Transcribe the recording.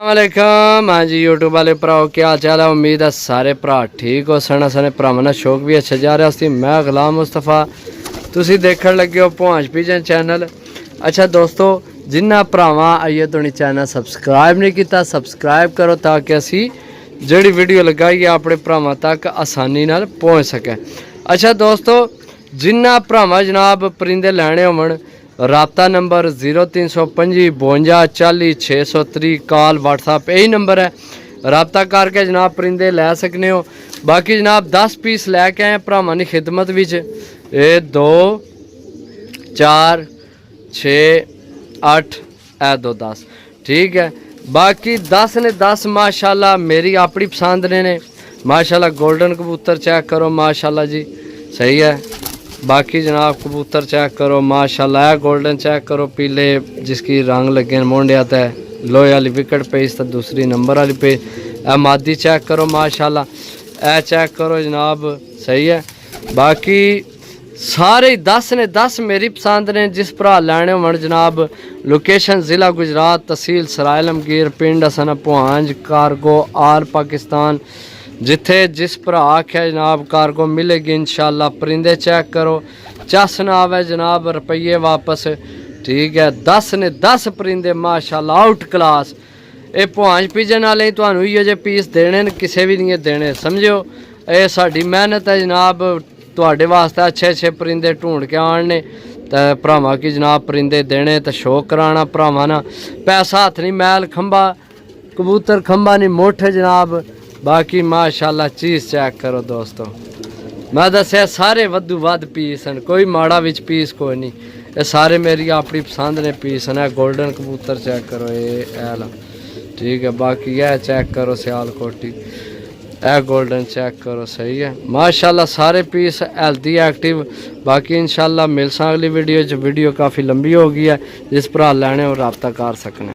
वालेकुम। हाँ जी यूट्यूब वाले भराओ क्या हाल चाल है। उम्मीद है सारे भरा ठीक हो सन। सारे भरावां दा शौक भी अच्छा जा रहा सी। मैं गुलाम मुस्तफा तुसी देखण लगे हो भुआंच पिजन चैनल। अच्छा दोस्तों जिन्ना भरावां आइए तुहाडी चैनल सबसक्राइब नहीं किया सबसक्राइब करो ताकि असी जिहड़ी वीडियो लगाइए अपने भरावां तक आसानी नाल पहुँच सके। अच्छा दोस्तों जिन्ना भरावां जनाब परिंदे लैने होवन राबता नंबर 0325 52 40 630 कॉल व्हाट्सअप यही नंबर है। राबता करके जनाब परिंदे लै सकने हो। बाकी जनाब 10 पीस लैके आए भरावां दी खिदमत विच। 2 4 6 8 ए 2 10 ठीक है। बाकी 10 ने 10 माशाल्लाह मेरी अपनी पसंद ने माशाल्लाह। गोल्डन कबूतर चेक करो माशाल्लाह जी सही है। बाकी जनाब कबूतर चेक करो माशाल्लाह। गोल्डन चेक करो पीले जिसकी रंग लगे मोंडिया तो लोहे वाली विकेट पेज तो दूसरी नंबर वाली पेज। मादी चेक करो माशाल्लाह। ए चेक करो जनाब सही है। बाकी सारे 10 ने 10 मेरी पसंद ने। जिस भरा लैने होवन जनाब लोकेशन ज़िला गुजरात तहसील सराय आलमगीर पिंड हसन भुआंज कारगो आल पाकिस्तान। जिथे जिस भरा आख्या जनाब कारगो मिलेगी इंशाल्लाह। परिंदे चेक करो चस ना आवे जनाब रुपये वापस ठीक है। 10 ने 10 परिंदे माशाल्लाह आउट क्लास। ये भुआंच पिजन वाले तुहानू इहो जे पीस देने किसे भी नहीं देने समझो। ये साडी मेहनत है जनाब तुहाडे वास्ते अच्छे अच्छे परिंदे ढूंढ के आने तो भरावां की जनाब परिंदे देने तो शौक कराना भरावां ना। पैसा हथ नहीं मैल खंबा कबूतर खंबा नहीं मोठे जनाब। बाकी माशाल्लाह चीज़ चेक करो दोस्तों मैं दसिया सारे वधू वध पीस हैं कोई माड़ा विच पीस कोई नहीं। ये सारे मेरी अपनी पसंद ने पीस हैं। गोल्डन कबूतर चेक करो ये एल ठीक है। बाकी यह चेक करो सियालकोटी ए गोल्डन चेक करो सही है माशाल्लाह। सारे पीस हेल्दी एक्टिव। बाकी इंशाल्लाह मिलसा अगली वीडियो काफ़ी लंबी हो गई है। जिस भरा लैने हो रब्ता कर सकने।